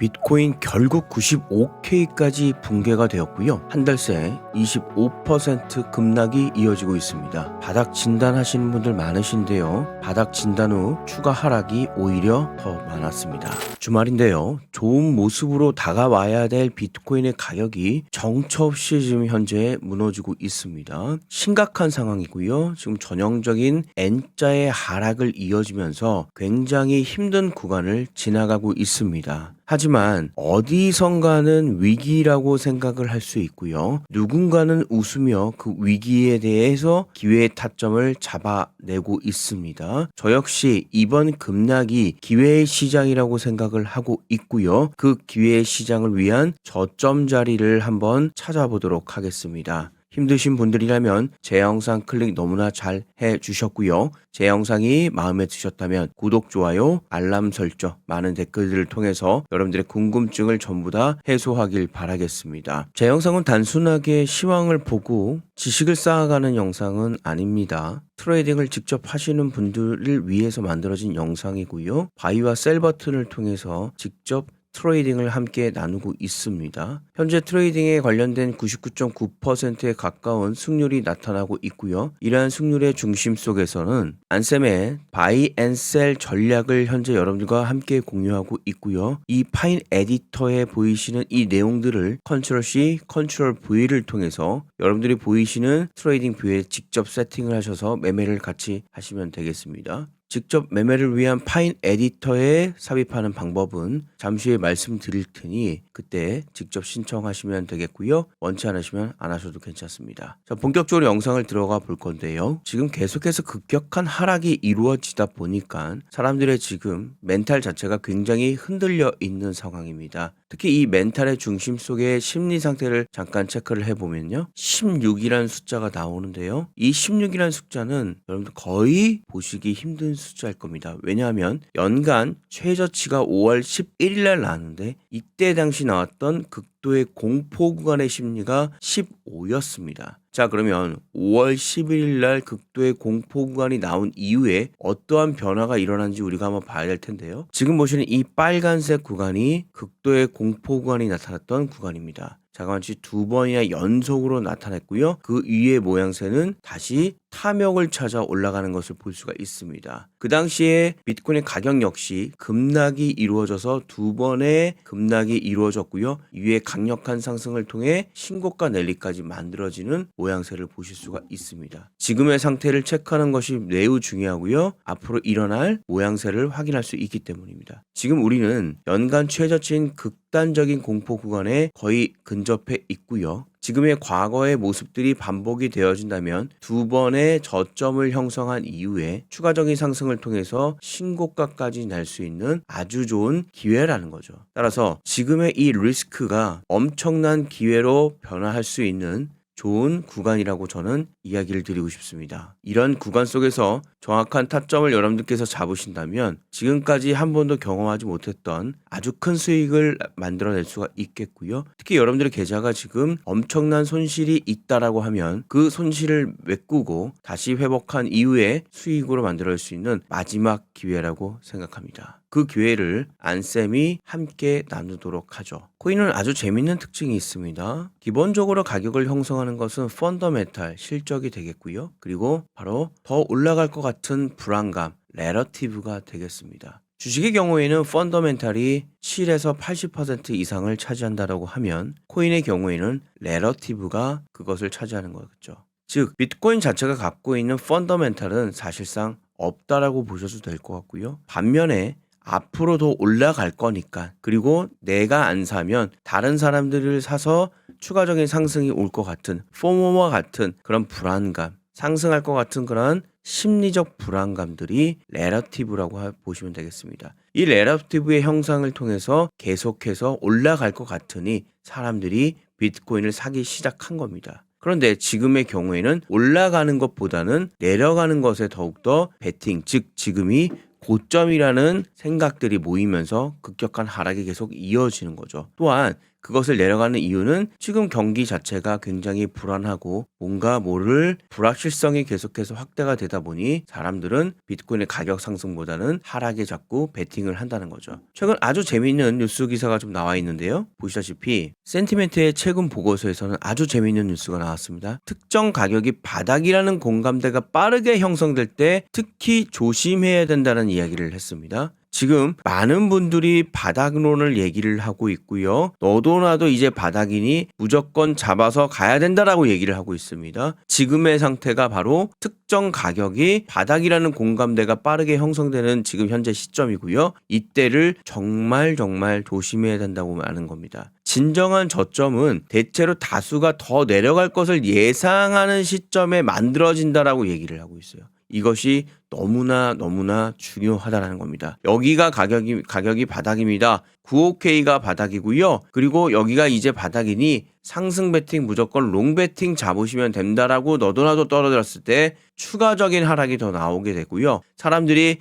비트코인 결국 95K까지 붕괴가 되었고요. 한 달 새 25% 급락이 이어지고 있습니다. 바닥 진단하시는 분들 많으신데요. 바닥 진단 후 추가 하락이 오히려 더 많았습니다. 주말인데요. 좋은 모습으로 다가와야 될 비트코인의 가격이 정처 없이 지금 현재 무너지고 있습니다. 심각한 상황이고요. 지금 전형적인 N자의 하락을 이어지면서 굉장히 힘든 구간을 지나가고 있습니다. 하지만 어디선가는 위기라고 생각을 할 수 있고요. 누군가는 웃으며 그 위기에 대해서 기회의 타점을 잡아내고 있습니다. 저 역시 이번 급락이 기회의 시장이라고 생각을 하고 있고요. 그 기회의 시장을 위한 저점 자리를 한번 찾아보도록 하겠습니다. 힘드신 분들이라면 제 영상 클릭 너무나 잘 해주셨고요. 제 영상이 마음에 드셨다면 구독, 좋아요, 알람 설정, 많은 댓글들을 통해서 여러분들의 궁금증을 전부 다 해소하길 바라겠습니다. 제 영상은 단순하게 시황을 보고 지식을 쌓아가는 영상은 아닙니다. 트레이딩을 직접 하시는 분들을 위해서 만들어진 영상이고요. 바이와 셀 버튼을 통해서 직접 트레이딩을 함께 나누고 있습니다. 현재 트레이딩에 관련된 99.9%에 가까운 승률이 나타나고 있고요. 이러한 승률의 중심 속에서는 안쌤의 바이 앤 셀 전략을 현재 여러분들과 함께 공유하고 있고요. 이 파인 에디터에 보이시는 이 내용들을 컨트롤 C, 컨트롤 V를 통해서 여러분들이 보이시는 트레이딩 뷰에 직접 세팅을 하셔서 매매를 같이 하시면 되겠습니다. 직접 매매를 위한 파인 에디터에 삽입하는 방법은 잠시 후에 말씀드릴 테니 그때 직접 신청하시면 되겠고요. 원치 않으시면 안 하셔도 괜찮습니다. 자, 본격적으로 영상을 들어가 볼 건데요. 지금 계속해서 급격한 하락이 이루어지다 보니까 사람들의 지금 멘탈 자체가 굉장히 흔들려 있는 상황입니다. 특히 이 멘탈의 중심 속의 심리 상태를 잠깐 체크를 해보면요. 16이라는 숫자가 나오는데요. 이 16이라는 숫자는 여러분들 거의 보시기 힘든 숫자일 겁니다. 왜냐하면 연간 최저치가 5월 11일 날 나왔는데 이때 당시 나왔던 극도의 공포 구간의 심리가 15였습니다. 자, 그러면 5월 11일 날 극도의 공포 구간이 나온 이후에 어떠한 변화가 일어난지 우리가 한번 봐야 될 텐데요. 지금 보시는 이 빨간색 구간이 극도의 공포 구간이 나타났던 구간입니다. 자, 같이 두 번이나 연속으로 나타났고요. 그 위의 모양새는 다시 탐욕을 찾아 올라가는 것을 볼 수가 있습니다. 그 당시에 비트코인의 가격 역시 급락이 이루어져서 두 번의 급락이 이루어졌고요. 위에 강력한 상승을 통해 신고가 랠리까지 만들어지는 모양새를 보실 수가 있습니다. 지금의 상태를 체크하는 것이 매우 중요하고요. 앞으로 일어날 모양새를 확인할 수 있기 때문입니다. 지금 우리는 연간 최저치인 극단적인 공포 구간에 거의 근접해 있고요. 지금의 과거의 모습들이 반복이 되어진다면 두 번의 저점을 형성한 이후에 추가적인 상승을 통해서 신고가까지 날 수 있는 아주 좋은 기회라는 거죠. 따라서 지금의 이 리스크가 엄청난 기회로 변화할 수 있는 좋은 구간이라고 저는 이야기를 드리고 싶습니다. 이런 구간 속에서 정확한 타점을 여러분들께서 잡으신다면 지금까지 한 번도 경험하지 못했던 아주 큰 수익을 만들어낼 수가 있겠고요. 특히 여러분들의 계좌가 지금 엄청난 손실이 있다라고 하면 그 손실을 메꾸고 다시 회복한 이후에 수익으로 만들어낼 수 있는 마지막 기회라고 생각합니다. 그 기회를 안쌤이 함께 나누도록 하죠. 코인은 아주 재밌는 특징이 있습니다. 기본적으로 가격을 형성하는 것은 펀더멘탈, 실적이 되겠고요. 그리고 바로 더 올라갈 것 같은 불안감, 레러티브가 되겠습니다. 주식의 경우에는 펀더멘탈이 7에서 80% 이상을 차지한다고 하면 코인의 경우에는 레러티브가 그것을 차지하는 거겠죠. 즉 비트코인 자체가 갖고 있는 펀더멘탈은 사실상 없다라고 보셔도 될 것 같고요. 반면에 앞으로 더 올라갈 거니까 그리고 내가 안 사면 다른 사람들을 사서 추가적인 상승이 올 것 같은 포모와 같은 그런 불안감, 상승할 것 같은 그런 심리적 불안감들이 레러티브라고 보시면 되겠습니다. 이 레러티브의 형상을 통해서 계속해서 올라갈 것 같으니 사람들이 비트코인을 사기 시작한 겁니다. 그런데 지금의 경우에는 올라가는 것보다는 내려가는 것에 더욱더 베팅, 즉 지금이 고점이라는 생각들이 모이면서 급격한 하락이 계속 이어지는 거죠. 또한 그것을 내려가는 이유는 지금 경기 자체가 굉장히 불안하고 뭔가 모를 불확실성이 계속해서 확대가 되다 보니 사람들은 비트코인의 가격 상승보다는 하락에 자꾸 베팅을 한다는 거죠. 최근 아주 재미있는 뉴스 기사가 좀 나와 있는데요. 보시다시피 센티멘트의 최근 보고서에서는 아주 재미있는 뉴스가 나왔습니다. 특정 가격이 바닥이라는 공감대가 빠르게 형성될 때 특히 조심해야 된다는 이야기를 했습니다. 지금 많은 분들이 바닥론을 얘기를 하고 있고요. 너도 나도 이제 바닥이니 무조건 잡아서 가야 된다라고 얘기를 하고 있습니다. 지금의 상태가 바로 특정 가격이 바닥이라는 공감대가 빠르게 형성되는 지금 현재 시점이고요. 이때를 정말 조심해야 된다고 하는 겁니다. 진정한 저점은 대체로 다수가 더 내려갈 것을 예상하는 시점에 만들어진다라고 얘기를 하고 있어요. 이것이 너무나 중요하다는 겁니다. 여기가 가격이 바닥입니다. 95K가 바닥이고요. 그리고 여기가 이제 바닥이니 상승 베팅 무조건 롱 베팅 잡으시면 된다라고 너도 나도 떨어졌을 때 추가적인 하락이 더 나오게 되고요. 사람들이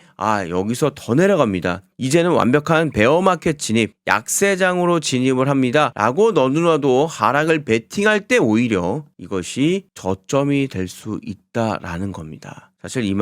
여기서 더 내려갑니다. 이제는 완벽한 베어마켓 진입, 약세장으로 진입을 합니다. 라고 너도 나도 하락을 베팅할 때 오히려 이것이 저점이 될 수 있다라는 겁니다. 사실 이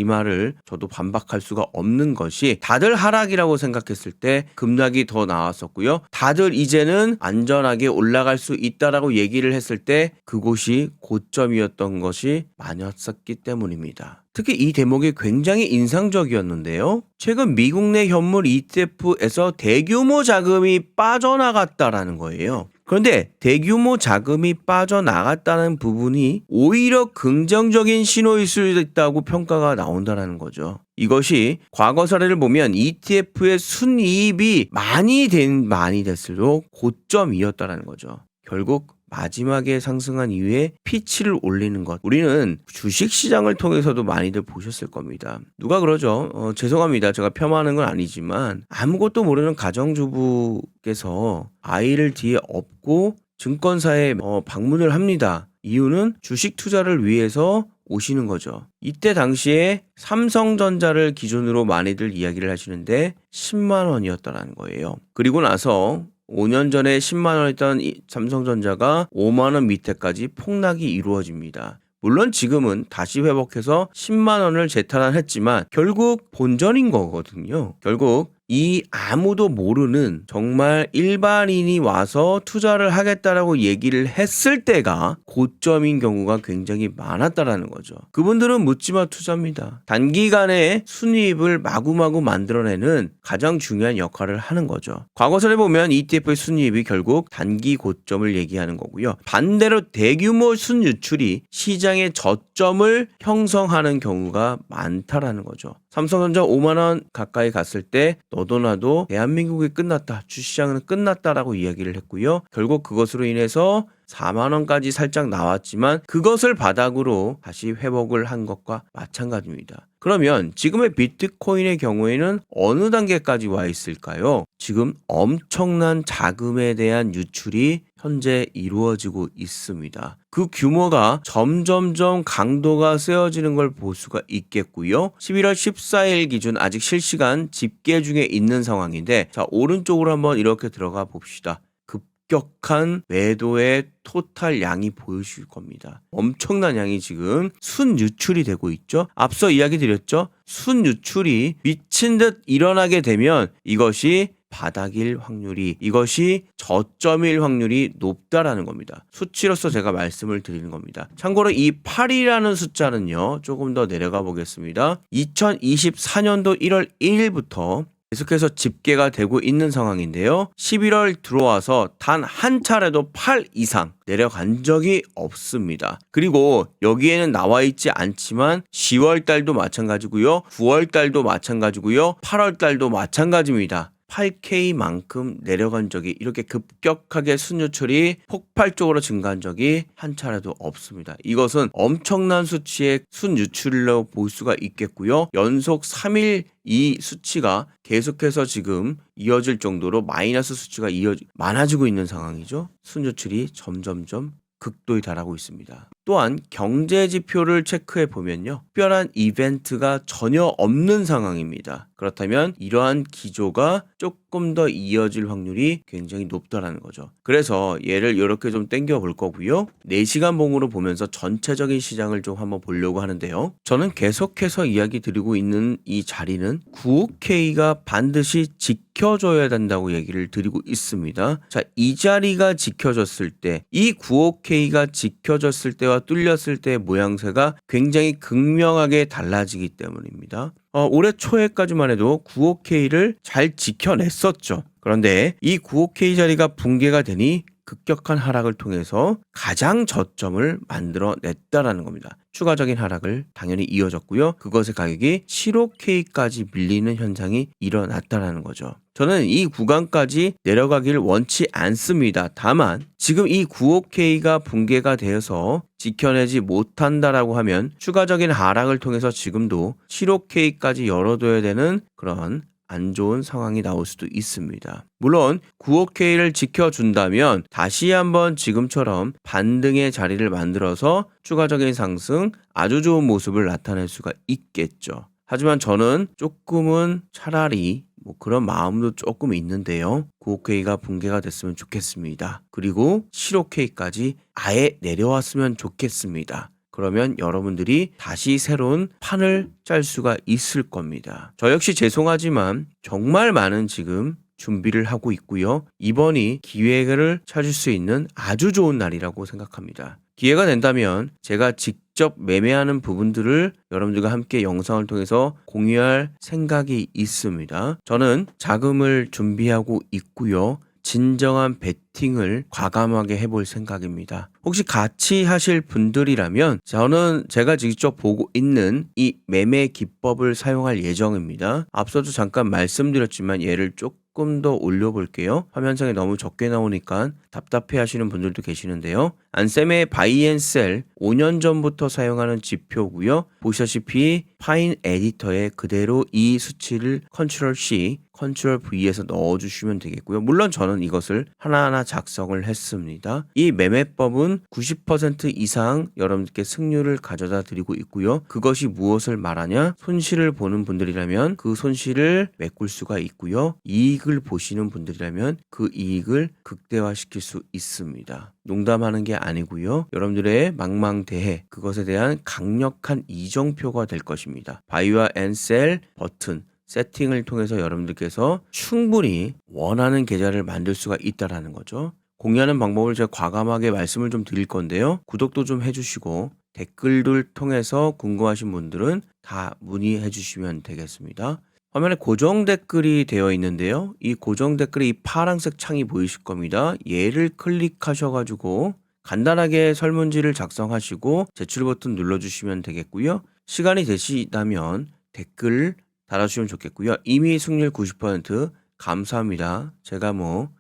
말을 저도 반박할 수가 없는 것이 다들 하락이라고 생각했을 때 급락이 더 나왔었고요. 다들 이제는 안전하게 올라갈 수 있다라고 얘기를 했을 때 그곳이 고점이었던 것이 많았었기 때문입니다. 특히 이 대목이 굉장히 인상적이었는데요. 최근 미국 내 현물 ETF에서 대규모 자금이 빠져나갔다라는 거예요. 그런데 대규모 자금이 빠져나갔다는 부분이 오히려 긍정적인 신호일 수 있다고 평가가 나온다는 거죠. 이것이 과거 사례를 보면 ETF의 순이입이 많이 될수록 고점이었다는 거죠. 결국 마지막에 상승한 이후에 피치를 올리는 것. 우리는 주식시장을 통해서도 많이들 보셨을 겁니다. 누가 그러죠? 죄송합니다. 제가 폄하하는 건 아니지만 아무것도 모르는 가정주부께서 아이를 뒤에 업고 증권사에 방문을 합니다. 이유는 주식 투자를 위해서 오시는 거죠. 이때 당시에 삼성전자를 기준으로 많이들 이야기를 하시는데 10만 원이었다는 거예요. 그리고 나서 5년 전에 10만 원이었던 삼성전자가 5만 원 밑에까지 폭락이 이루어집니다. 물론 지금은 다시 회복해서 10만 원을 재탈환했지만 결국 본전인 거거든요. 결국 이 아무도 모르는 정말 일반인이 와서 투자를 하겠다라고 얘기를 했을 때가 고점인 경우가 굉장히 많았다라는 거죠. 그분들은 묻지마 투자입니다. 단기간에 순이익을 마구마구 만들어내는 가장 중요한 역할을 하는 거죠. 과거사를 보면 ETF의 순이익이 결국 단기 고점을 얘기하는 거고요. 반대로 대규모 순유출이 시장의 저점을 형성하는 경우가 많다라는 거죠. 삼성전자 5만 원 가까이 갔을 때 너도 나도 대한민국이 끝났다. 주시장은 끝났다라고 이야기를 했고요. 결국 그것으로 인해서 4만 원까지 살짝 나왔지만 그것을 바닥으로 다시 회복을 한 것과 마찬가지입니다. 그러면 지금의 비트코인의 경우에는 어느 단계까지 와 있을까요? 지금 엄청난 자금에 대한 유출이 현재 이루어지고 있습니다. 그 규모가 점점점 강도가 세워지는 걸 볼 수가 있겠고요. 11월 14일 기준 아직 실시간 집계 중에 있는 상황인데 자, 오른쪽으로 한번 이렇게 들어가 봅시다. 급격한 매도의 토탈 양이 보여줄 겁니다. 엄청난 양이 지금 순유출이 되고 있죠. 앞서 이야기 드렸죠. 순유출이 미친 듯 일어나게 되면 이것이 바닥일 확률이 이것이 저점일 확률이 높다라는 겁니다. 수치로서 제가 말씀을 드리는 겁니다. 참고로 이 8이라는 숫자는요. 조금 더 내려가 보겠습니다. 2024년도 1월 1일부터 계속해서 집계가 되고 있는 상황인데요. 11월 들어와서 단 한 차례도 8 이상 내려간 적이 없습니다. 그리고 여기에는 나와 있지 않지만 10월 달도 마찬가지고요. 9월 달도 마찬가지고요. 8월 달도 마찬가지입니다. 8K만큼 내려간 적이 이렇게 급격하게 순유출이 폭발적으로 증가한 적이 한 차례도 없습니다. 이것은 엄청난 수치의 순유출로 볼 수가 있겠고요. 연속 3일 이 수치가 계속해서 지금 이어질 정도로 마이너스 수치가 많아지고 있는 상황이죠. 순유출이 점점점 극도에 달하고 있습니다. 또한 경제 지표를 체크해 보면요. 특별한 이벤트가 전혀 없는 상황입니다. 그렇다면 이러한 기조가 조금 더 이어질 확률이 굉장히 높다라는 거죠. 그래서 얘를 이렇게 좀 당겨 볼 거고요. 4시간 봉으로 보면서 전체적인 시장을 좀 한번 보려고 하는데요. 저는 계속해서 이야기 드리고 있는 이 자리는 95K가 반드시 지켜줘야 된다고 얘기를 드리고 있습니다. 자, 이 자리가 지켜졌을 때, 이 95K가 지켜졌을 때와 뚫렸을 때의 모양새가 굉장히 극명하게 달라지기 때문입니다. 올해 초에까지만 해도 95K를 잘 지켜냈었죠. 그런데 이 95K 자리가 붕괴가 되니 급격한 하락을 통해서 가장 저점을 만들어냈다라는 겁니다. 추가적인 하락을 당연히 이어졌고요. 그것의 가격이 75K까지 밀리는 현상이 일어났다라는 거죠. 저는 이 구간까지 내려가길 원치 않습니다. 다만 지금 이 95K가 붕괴가 되어서 지켜내지 못한다라고 하면 추가적인 하락을 통해서 지금도 75K까지 열어둬야 되는 그런 안 좋은 상황이 나올 수도 있습니다. 물론 95K를 지켜준다면 다시 한번 지금처럼 반등의 자리를 만들어서 추가적인 상승, 아주 좋은 모습을 나타낼 수가 있겠죠. 하지만 저는 조금은 차라리 그런 마음도 조금 있는데요. 95K가 붕괴가 됐으면 좋겠습니다. 그리고 75K까지 아예 내려왔으면 좋겠습니다. 그러면 여러분들이 다시 새로운 판을 짤 수가 있을 겁니다. 저 역시 죄송하지만 정말 많은 지금 준비를 하고 있고요. 이번이 기회를 찾을 수 있는 아주 좋은 날이라고 생각합니다. 기회가 된다면 제가 직접 매매하는 부분들을 여러분들과 함께 영상을 통해서 공유할 생각이 있습니다. 저는 자금을 준비하고 있고요. 진정한 베팅을 과감하게 해볼 생각입니다. 혹시 같이 하실 분들이라면 저는 제가 직접 보고 있는 이 매매 기법을 사용할 예정입니다. 앞서도 잠깐 말씀드렸지만 얘를 조금 더 올려볼게요. 화면상에 너무 적게 나오니까 답답해 하시는 분들도 계시는데요. 안쌤의 바이앤셀 5년 전부터 사용하는 지표고요. 보시다시피 파인 에디터에 그대로 이 수치를 컨트롤 C, 컨트롤 V에서 넣어주시면 되겠고요. 물론 저는 이것을 하나하나 작성을 했습니다. 이 매매법은 90% 이상 여러분들께 승률을 가져다 드리고 있고요. 그것이 무엇을 말하냐? 손실을 보는 분들이라면 그 손실을 메꿀 수가 있고요. 이익을 보시는 분들이라면 그 이익을 극대화시킬 수 있습니다. 농담하는 게 아니고요. 여러분들의 망망대해 그것에 대한 강력한 이정표가 될 것입니다. 바이와 앤셀 버튼 세팅을 통해서 여러분들께서 충분히 원하는 계좌를 만들 수가 있다라는 거죠. 공유하는 방법을 제가 과감하게 말씀을 좀 드릴 건데요. 구독도 좀 해주시고 댓글들 통해서 궁금하신 분들은 다 문의해 주시면 되겠습니다. 화면에 고정 댓글이 되어 있는데요. 이 고정 댓글에 이 파란색 창이 보이실 겁니다. 얘를 클릭하셔가지고 간단하게 설문지를 작성하시고 제출 버튼 눌러주시면 되겠고요. 시간이 되시다면 댓글 달아주시면 좋겠고요. 이미 승률 90% 감사합니다. 제가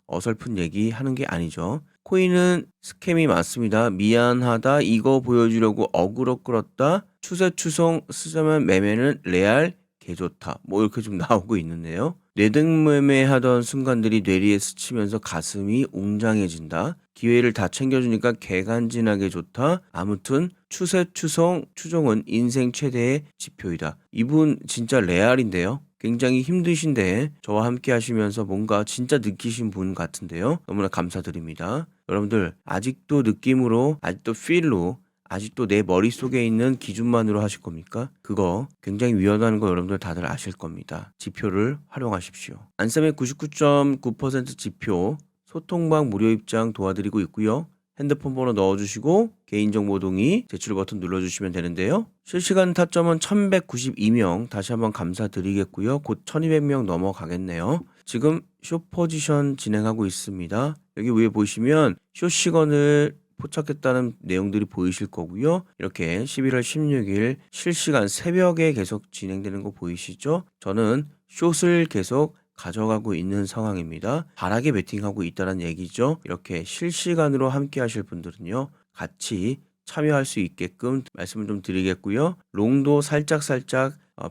어설픈 얘기 하는 게 아니죠. 코인은 스캠이 많습니다. 미안하다, 이거 보여주려고 어그로 끌었다, 추세 추송 쓰자면 매매는 레알 개좋다, 이렇게 좀 나오고 있는데요. 뇌등 매매하던 순간들이 뇌리에 스치면서 가슴이 웅장해진다. 기회를 다 챙겨주니까 개간지나게 좋다. 아무튼 추세 추종은 인생 최대의 지표이다. 이분 진짜 레알인데요. 굉장히 힘드신데 저와 함께 하시면서 뭔가 진짜 느끼신 분 같은데요. 너무나 감사드립니다. 여러분들 아직도 느낌으로, 아직도 필로, 아직도 내 머릿속에 있는 기준만으로 하실 겁니까? 그거 굉장히 위험하다는 거 여러분들 다들 아실 겁니다. 지표를 활용하십시오. 안쌤의 99.9% 지표 소통방 무료 입장 도와드리고 있고요. 핸드폰 번호 넣어주시고 개인정보 동의 제출 버튼 눌러주시면 되는데요. 실시간 타점은 1192명, 다시 한번 감사드리겠고요. 곧 1200명 넘어가겠네요. 지금 숏 포지션 진행하고 있습니다. 여기 위에 보시면 숏 시간을 포착했다는 내용들이 보이실 거고요. 이렇게 11월 16일 실시간 새벽에 계속 진행되는 거 보이시죠? 저는 숏을 계속 가져가고 있는 상황입니다. 바라게 베팅하고 있다는 얘기죠. 이렇게 실시간으로 함께 하실 분들은요, 같이 참여할 수 있게끔 말씀을 좀 드리겠고요. 롱도 살짝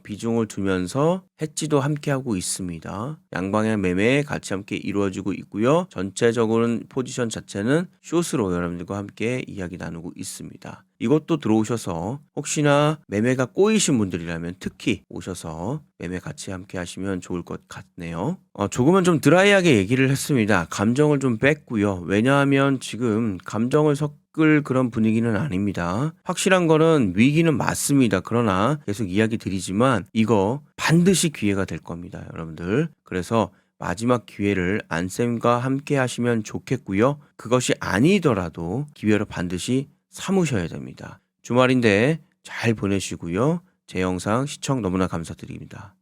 비중을 두면서 해지도 함께 하고 있습니다. 양방향 매매 같이 함께 이루어지고 있고요. 전체적으로는 포지션 자체는 숏으로 여러분들과 함께 이야기 나누고 있습니다. 이것도 들어오셔서 혹시나 매매가 꼬이신 분들이라면 특히 오셔서 매매 같이 함께 하시면 좋을 것 같네요. 조금은 좀 드라이하게 얘기를 했습니다. 감정을 좀 뺐고요. 왜냐하면 지금 감정을 섞을 그런 분위기는 아닙니다. 확실한 거는 위기는 맞습니다. 그러나 계속 이야기 드리지만 이거 반드시 기회가 될 겁니다, 여러분들. 그래서 마지막 기회를 안쌤과 함께 하시면 좋겠고요. 그것이 아니더라도 기회를 반드시 삼으셔야 됩니다. 주말인데 잘 보내시고요. 제 영상 시청 너무나 감사드립니다.